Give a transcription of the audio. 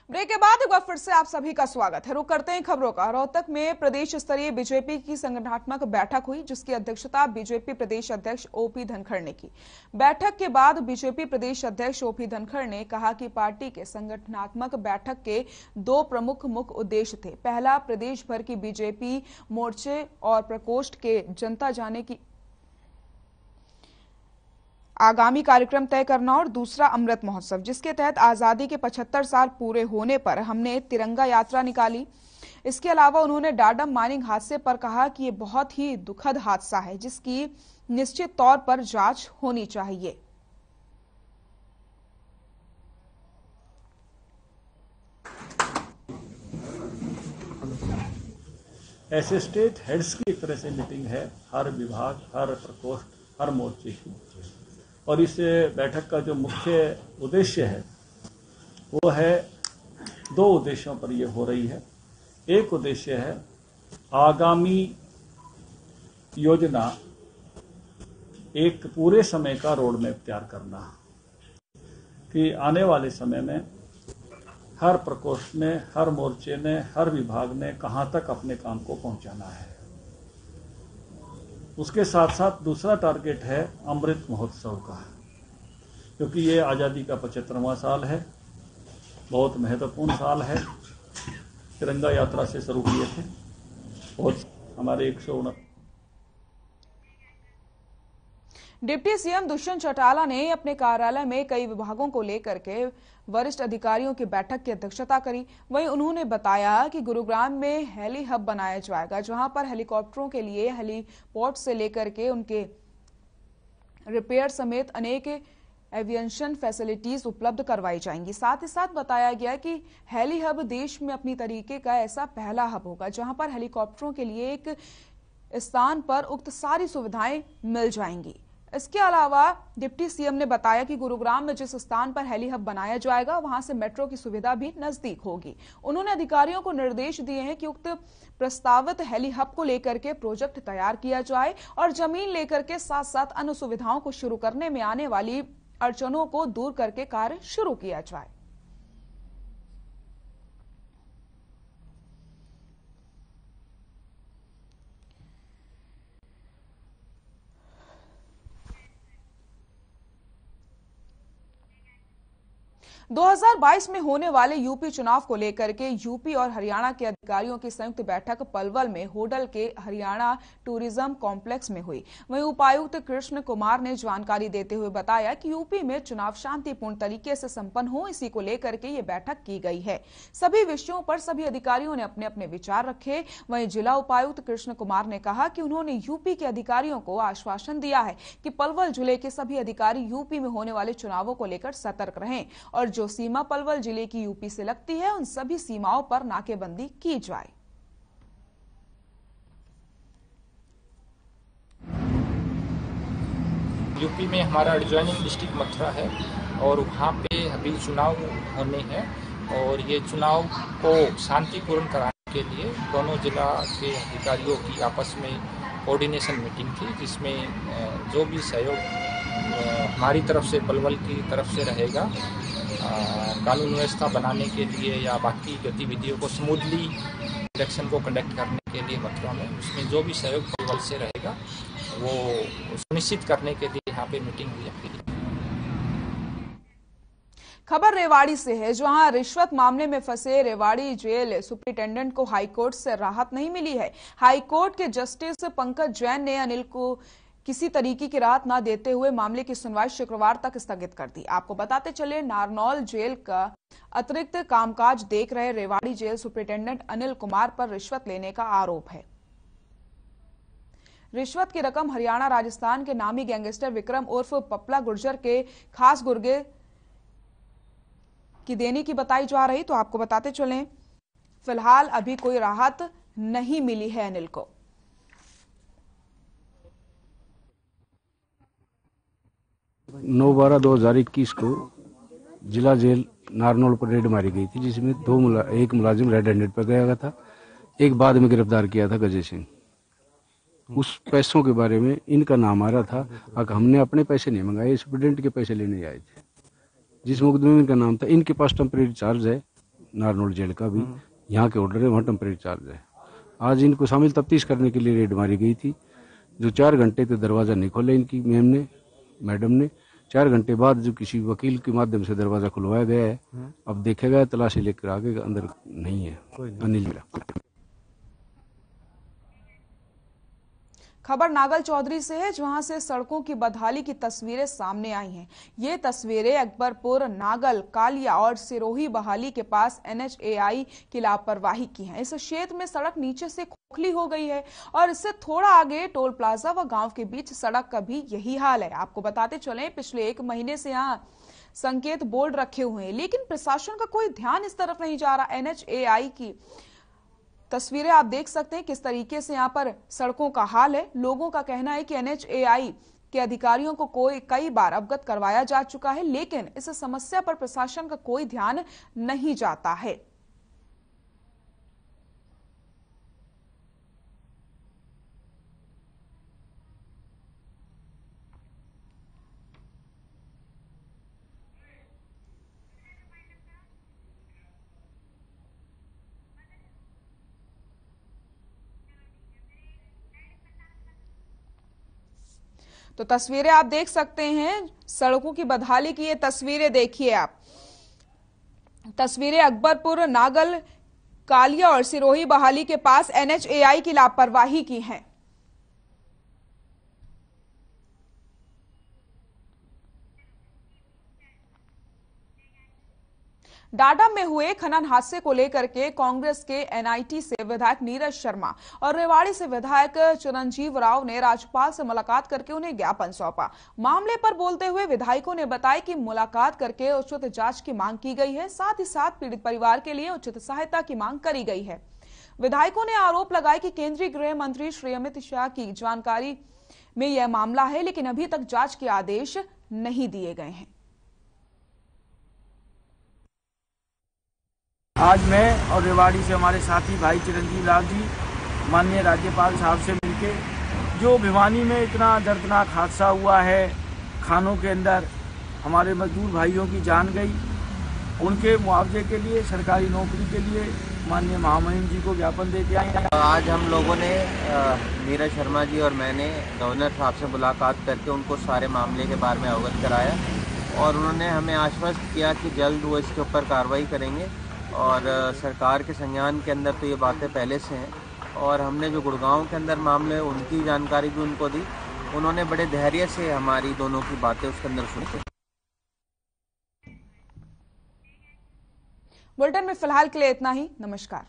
Break के बाद एक बार फिर से आप सभी का स्वागत है। रुक करते हैं खबरों का। रोहतक में प्रदेश स्तरीय बीजेपी की संगठनात्मक बैठक हुई, जिसकी अध्यक्षता बीजेपी प्रदेश अध्यक्ष ओपी धनखड़ ने की। बैठक के बाद बीजेपी प्रदेश अध्यक्ष ओपी धनखड़ ने कहा कि पार्टी के संगठनात्मक बैठक के दो प्रमुख मुख्य उद्देश्य थे। पहला, प्रदेश भर की बीजेपी मोर्चे और प्रकोष्ठ के जनता जाने की आगामी कार्यक्रम तय करना, और दूसरा अमृत महोत्सव, जिसके तहत आजादी के 75 साल पूरे होने पर हमने तिरंगा यात्रा निकाली। इसके अलावा उन्होंने डाडम माइनिंग हादसे पर कहा कि ये बहुत ही दुखद हादसा है, जिसकी निश्चित तौर पर जांच होनी चाहिए। ऐसे स्टेट हेड्स की एक तरह से मीटिंग है, हर विभाग, हर प्रकोष्ठ, हर मोर्चे की। और इस बैठक का जो मुख्य उद्देश्य है वो है, दो उद्देश्यों पर ये हो रही है। एक उद्देश्य है आगामी योजना, एक पूरे समय का रोड मैप तैयार करना कि आने वाले समय में हर प्रकोष्ठ ने, हर मोर्चे ने, हर विभाग ने कहां तक अपने काम को पहुंचाना है। उसके साथ साथ दूसरा टारगेट है अमृत महोत्सव का, क्योंकि ये आज़ादी का 75वां साल है, बहुत महत्वपूर्ण साल है। तिरंगा यात्रा से शुरू किए थे, बहुत हमारे 169। डिप्टी सीएम दुष्यंत चौटाला ने अपने कार्यालय में कई विभागों को लेकर के वरिष्ठ अधिकारियों की बैठक की अध्यक्षता करी। वहीं उन्होंने बताया कि गुरुग्राम में हेली हब बनाया जाएगा, जहां पर हेलीकॉप्टरों के लिए हेलीपोर्ट से लेकर के उनके रिपेयर समेत अनेक एविएशन फैसिलिटीज उपलब्ध करवाई जाएंगी। साथ ही साथ बताया गया कि हेली हब देश में अपनी तरीके का ऐसा पहला हब होगा, जहां पर हेलीकॉप्टरों के लिए एक स्थान पर उक्त सारी सुविधाएं मिल जाएंगी। इसके अलावा डिप्टी सीएम ने बताया कि गुरुग्राम में जिस स्थान पर हेली हब बनाया जाएगा, वहां से मेट्रो की सुविधा भी नजदीक होगी। उन्होंने अधिकारियों को निर्देश दिए हैं कि उक्त प्रस्तावित हेली हब को लेकर के प्रोजेक्ट तैयार किया जाए और जमीन लेकर के साथ साथ अन्य सुविधाओं को शुरू करने में आने वाली अड़चनों को दूर करके कार्य शुरू किया जाए। दो 2022 में होने वाले यूपी चुनाव को लेकर के यूपी और हरियाणा के अधिकारियों की संयुक्त बैठक पलवल में होडल के हरियाणा टूरिज्म कॉम्प्लेक्स में हुई। वहीं उपायुक्त कृष्ण कुमार ने जानकारी देते हुए बताया कि यूपी में चुनाव शांतिपूर्ण तरीके से संपन्न हो, इसी को लेकर के ये बैठक की गई है। सभी विषयों पर सभी अधिकारियों ने अपने अपने विचार रखे। वहीं जिला उपायुक्त कृष्ण कुमार ने कहा कि उन्होंने यूपी के अधिकारियों को आश्वासन दिया है कि पलवल जिले के सभी अधिकारी यूपी में होने वाले चुनावों को लेकर सतर्क रहें और जो सीमा पलवल जिले की यूपी से लगती है, उन सभी सीमाओं पर नाकेबंदी की जाए। यूपी में हमारा एडजॉइनिंग डिस्ट्रिक्ट मथुरा है और वहाँ पे अभी चुनाव होने हैं और ये चुनाव को शांतिपूर्ण कराने के लिए दोनों जिला के अधिकारियों की आपस में कोऑर्डिनेशन मीटिंग थी, जिसमें जो भी सहयोग हमारी तरफ से, पलवल की तरफ से रहेगा कानून व्यवस्था बनाने के लिए या बाकी गतिविधियों को स्मूथली इलेक्शन को कंडक्ट करने के लिए मथुरा में, उसमें जो भी सहयोग पलवल से रहेगा वो सुनिश्चित करने के लिए यहाँ पे मीटिंग हुई है। खबर रेवाड़ी से है, जहां रिश्वत मामले में फंसे रेवाड़ी जेल सुपरिटेंडेंट को हाईकोर्ट से राहत नहीं मिली है। हाईकोर्ट के जस्टिस पंकज जैन ने अनिल को किसी तरीके की राहत न देते हुए मामले की सुनवाई शुक्रवार तक स्थगित कर दी। आपको बताते चले, नारनौल जेल का अतिरिक्त कामकाज देख रहे रेवाड़ी जेल सुपरिटेंडेंट अनिल कुमार पर रिश्वत लेने का आरोप है। रिश्वत की रकम हरियाणा राजस्थान के नामी गैंगस्टर विक्रम उर्फ पपला गुर्जर के खास गुर्गे की देने की बताई जा रही। तो आपको बताते चलें, फिलहाल अभी कोई राहत नहीं मिली है अनिल को। 9/12/2021 को जिला जेल नारनौल पर रेड मारी गई थी, जिसमें एक मुलाजिम रेड हैंडेड पर गया था, एक बाद में गिरफ्तार किया था गजय सिंह। उस पैसों के बारे में इनका नाम आ रहा था। हमने अपने पैसे नहीं मंगाए, स्टूडेंट के पैसे लेने आए थे। जिस मुकदमे में इनका नाम था, इनके पास टेम्परेरी चार्ज है, नारनौल जेल का भी यहाँ के ऑर्डर है, वहाँ टेम्परेरी चार्ज है। आज इनको शामिल तफ्तीश करने के लिए रेड मारी गई थी, जो 4 घंटे तक दरवाज़ा नहीं खोला इनकी मैडम ने। 4 घंटे बाद जो किसी वकील के माध्यम से दरवाज़ा खुलवाया गया है, अब देखा गया तलाशी लेकर आगे अंदर नहीं है अनिल मीरा। खबर नागल चौधरी से है, जहां से सड़कों की बदहाली की तस्वीरें सामने आई हैं। ये तस्वीरें अकबरपुर, नागल, कालिया और सिरोही बहाली के पास NHAI की लापरवाही की हैं। इस क्षेत्र में सड़क नीचे से खोखली हो गई है और इससे थोड़ा आगे टोल प्लाजा व गांव के बीच सड़क का भी यही हाल है। आपको बताते चलें, पिछले 1 महीने से यहाँ संकेत बोर्ड रखे हुए हैं, लेकिन प्रशासन का कोई ध्यान इस तरफ नहीं जा रहा। NHAI की तस्वीरें आप देख सकते हैं किस तरीके से यहाँ पर सड़कों का हाल है। लोगों का कहना है कि NHAI के अधिकारियों को कई बार अवगत करवाया जा चुका है, लेकिन इस समस्या पर प्रशासन का कोई ध्यान नहीं जाता है। तो तस्वीरें आप देख सकते हैं, सड़कों की बदहाली की ये तस्वीरें देखिए आप। तस्वीरें अकबरपुर, नागल, कालिया और सिरोही बहाली के पास NHAI की लापरवाही की हैं। डाडा में हुए खनन हादसे को लेकर के कांग्रेस के NIT से विधायक नीरज शर्मा और रेवाड़ी से विधायक चिरंजीव राव ने राज्यपाल से मुलाकात करके उन्हें ज्ञापन सौंपा। मामले पर बोलते हुए विधायकों ने बताया कि मुलाकात करके उचित जांच की मांग की गई है, साथ ही साथ पीड़ित परिवार के लिए उचित सहायता की मांग करी गई है। विधायकों ने आरोप लगाया कि केंद्रीय गृह मंत्री श्री अमित शाह की जानकारी में यह मामला है, लेकिन अभी तक जांच के आदेश नहीं दिए गए हैं। आज मैं और रेवाड़ी से हमारे साथी भाई चिरंजीव राव जी माननीय राज्यपाल साहब से मिलके, जो भिवानी में इतना दर्दनाक हादसा हुआ है, खानों के अंदर हमारे मजदूर भाइयों की जान गई, उनके मुआवजे के लिए, सरकारी नौकरी के लिए माननीय महामहिम जी को ज्ञापन दे के आए। आज हम लोगों ने नीरज शर्मा जी और मैंने गवर्नर साहब से मुलाकात करके उनको सारे मामले के बारे में अवगत कराया और उन्होंने हमें आश्वस्त किया कि जल्द वो इसके ऊपर कार्रवाई करेंगे और सरकार के संज्ञान के अंदर तो ये बातें पहले से हैं और हमने जो गुड़गांव के अंदर मामले उनकी जानकारी भी उनको दी। उन्होंने बड़े धैर्य से हमारी दोनों की बातें उसके अंदर सुनी। बुलेटिन में फिलहाल के लिए इतना ही। नमस्कार।